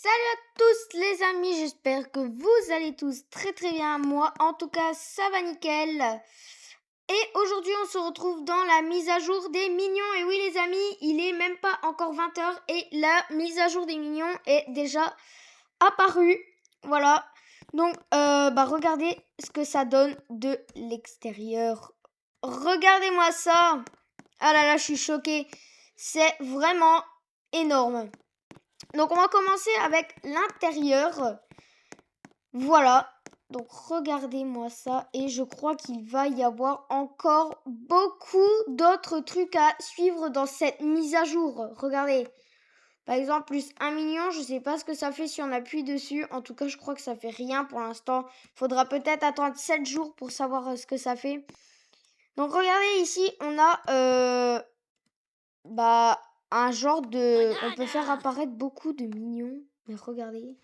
Salut à tous les amis, j'espère que vous allez tous très bien. Moi en tout cas ça va nickel. Et aujourd'hui on se retrouve dans la mise à jour des mignons. Et oui les amis, il est même pas encore 20h et la mise à jour des mignons est déjà apparue. Voilà, donc regardez ce que ça donne de l'extérieur. Regardez-moi ça. Ah là là, je suis choquée. C'est vraiment énorme. Donc on va commencer avec l'intérieur. Voilà. Donc regardez-moi ça. Et je crois qu'il va y avoir encore beaucoup d'autres trucs à suivre dans cette mise à jour. Regardez. Par exemple, plus 1 million, je sais pas ce que ça fait si on appuie dessus. En tout cas, je crois que ça fait rien pour l'instant. Faudra peut-être attendre 7 jours pour savoir ce que ça fait. Donc regardez ici, on a un genre de... On peut faire apparaître beaucoup de mignons. Mais regardez.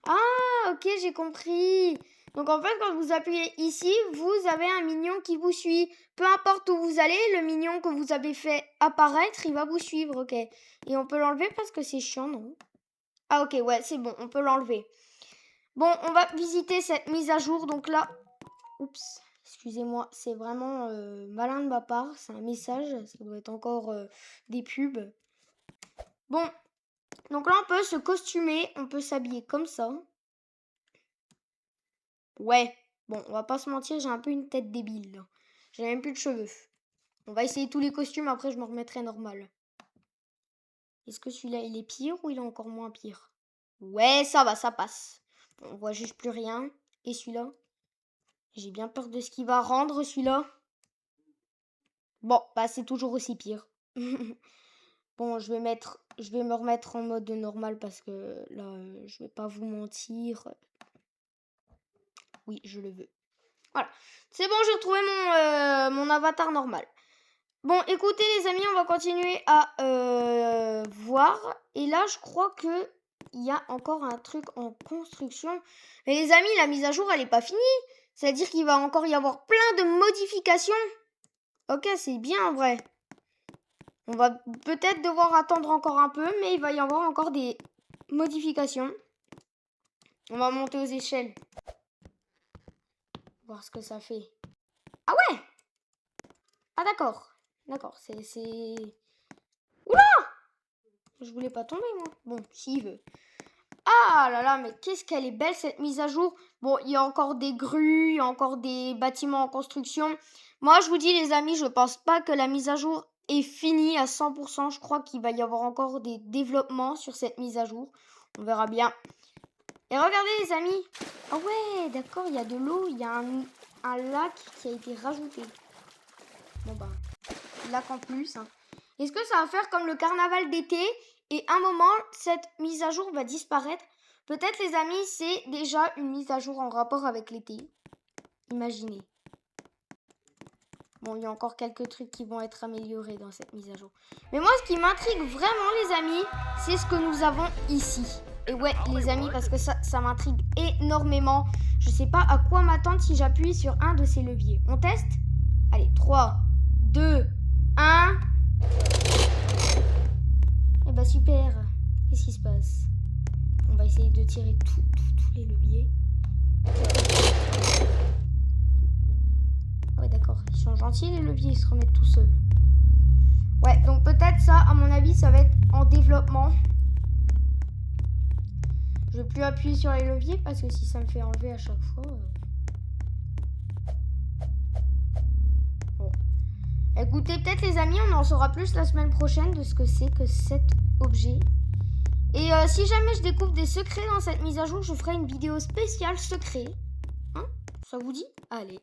Ah, ok, j'ai compris. Donc en fait, quand vous appuyez ici, vous avez un mignon qui vous suit. Peu importe où vous allez, le mignon que vous avez fait apparaître, il va vous suivre, ok. Et on peut l'enlever parce que c'est chiant, non? Ah ok, ouais, c'est bon, on peut l'enlever. Bon, on va visiter cette mise à jour. Donc là, oups, excusez-moi, c'est vraiment malin de ma part. C'est un message, ça doit être encore des pubs. Bon, donc là, on peut se costumer, on peut s'habiller comme ça. Ouais, bon, on va pas se mentir, j'ai un peu une tête débile, là. J'ai même plus de cheveux. On va essayer tous les costumes, après je me remettrai normal. Est-ce que celui-là, il est pire ou il est encore moins pire? Ouais, ça va, ça passe. On voit juste plus rien. Et celui-là? J'ai bien peur de ce qu'il va rendre, celui-là. Bon, bah c'est toujours aussi pire. Bon, je vais me remettre en mode normal parce que là, je vais pas vous mentir. Oui, je le veux. Voilà. C'est bon, j'ai retrouvé mon avatar normal. Bon, écoutez les amis, on va continuer à voir. Et là, je crois que il y a encore un truc en construction. Mais les amis, la mise à jour, elle n'est pas finie. C'est-à-dire qu'il va encore y avoir plein de modifications. Ok, c'est bien en vrai. On va peut-être devoir attendre encore un peu, mais il va y avoir encore des modifications. On va monter aux échelles. Voir ce que ça fait. Ah ouais! Ah d'accord. D'accord, c'est... Oula! Je voulais pas tomber, moi. Bon, s'il veut. Ah là là, mais qu'est-ce qu'elle est belle, cette mise à jour. Bon, il y a encore des grues, il y a encore des bâtiments en construction. Moi, je vous dis, les amis, je pense pas que la mise à jour est finie à 100%. Je crois qu'il va y avoir encore des développements sur cette mise à jour. On verra bien. Et regardez, les amis. Ah ouais, d'accord, il y a de l'eau. Il y a un lac qui a été rajouté. Bon, bah, lac en plus, hein. Est-ce que ça va faire comme le carnaval d'été et un moment, cette mise à jour va disparaître? Peut-être les amis, c'est déjà une mise à jour en rapport avec l'été. Imaginez. Bon, il y a encore quelques trucs qui vont être améliorés dans cette mise à jour. Mais moi, ce qui m'intrigue vraiment, les amis, c'est ce que nous avons ici. Et ouais, les amis, parce que ça m'intrigue énormément. Je sais pas à quoi m'attendre si j'appuie sur un de ces leviers. On teste? Allez, 3, 2, 1... Eh bah super. Qu'est-ce qui se passe? On va essayer de tirer tous les leviers. Ouais d'accord, ils sont gentils les leviers, ils se remettent tout seuls. Ouais, donc peut-être ça, à mon avis, ça va être en développement. Je vais plus appuyer sur les leviers parce que si ça me fait enlever à chaque fois... Bon. Écoutez, peut-être les amis, on en saura plus la semaine prochaine de ce que c'est que cet objet. Et si jamais je découvre des secrets dans cette mise à jour, je ferai une vidéo spéciale secret. Hein? Ça vous dit? Allez.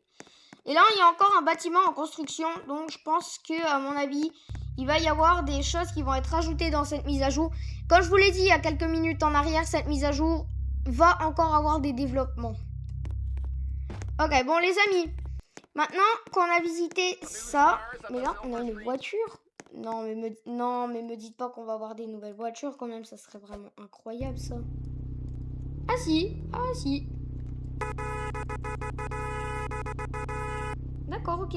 Et là, il y a encore un bâtiment en construction. Donc, je pense que, à mon avis, il va y avoir des choses qui vont être ajoutées dans cette mise à jour. Comme je vous l'ai dit il y a quelques minutes en arrière, cette mise à jour va encore avoir des développements. Ok, bon les amis. Maintenant qu'on a visité ça... Mais là, on a une voiture. Non, mais me dites pas qu'on va avoir des nouvelles voitures quand même. Ça serait vraiment incroyable, ça. Ah si, ah si. D'accord, ok.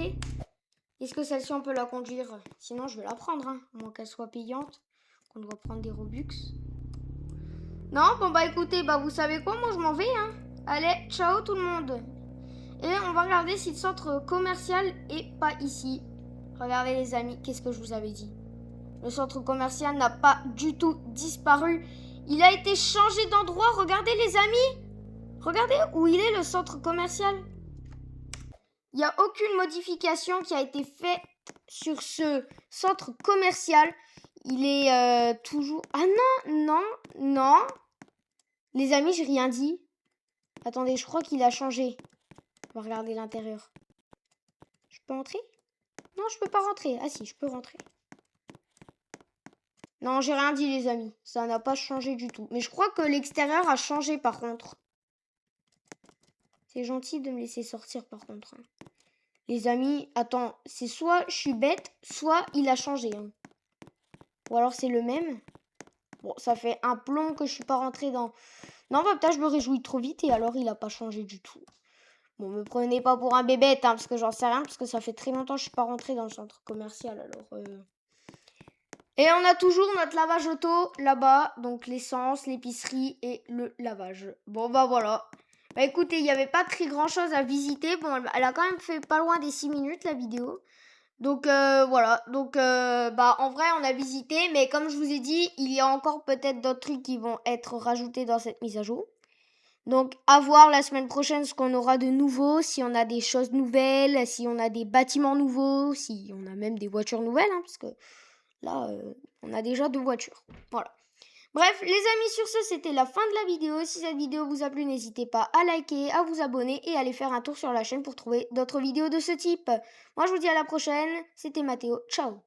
Est-ce que celle-ci, on peut la conduire? Sinon, je vais la prendre, hein. À moins qu'elle soit payante. Qu'on doit prendre des Robux. Non, bon bah écoutez, bah vous savez quoi, moi je m'en vais, hein. Allez, ciao tout le monde. Et on va regarder si le centre commercial est pas ici. Regardez les amis, qu'est-ce que je vous avais dit? Le centre commercial n'a pas du tout disparu. Il a été changé d'endroit, regardez les amis. Regardez où il est le centre commercial. Il n'y a aucune modification qui a été faite sur ce centre commercial. Il est toujours... Ah non. Les amis, j'ai rien dit. Attendez, je crois qu'il a changé. On va regarder l'intérieur. Je peux entrer? Non, je peux pas rentrer. Ah si, je peux rentrer. Non, j'ai rien dit les amis. Ça n'a pas changé du tout. Mais je crois que l'extérieur a changé par contre. C'est gentil de me laisser sortir par contre. Les amis, attends, c'est soit je suis bête, soit il a changé. Ou alors c'est le même. Bon, ça fait un plomb que je suis pas rentrée dans... Non, bah peut-être je me réjouis trop vite et alors il a pas changé du tout. Bon, me prenez pas pour un bébête, parce que j'en sais rien, parce que ça fait très longtemps que je suis pas rentrée dans le centre commercial, alors... Et on a toujours notre lavage auto là-bas, donc l'essence, l'épicerie et le lavage. Bon, bah voilà. Bah écoutez, il n'y avait pas très grand chose à visiter. Bon, elle a quand même fait pas loin des 6 minutes la vidéo. Donc voilà, donc bah en vrai on a visité, mais comme je vous ai dit, il y a encore peut-être d'autres trucs qui vont être rajoutés dans cette mise à jour. Donc à voir la semaine prochaine ce qu'on aura de nouveau, si on a des choses nouvelles, si on a des bâtiments nouveaux, si on a même des voitures nouvelles, parce que là on a déjà 2 voitures. Voilà. Bref, les amis, sur ce, c'était la fin de la vidéo. Si cette vidéo vous a plu, n'hésitez pas à liker, à vous abonner et à aller faire un tour sur la chaîne pour trouver d'autres vidéos de ce type. Moi, je vous dis à la prochaine. C'était Mathéo. Ciao.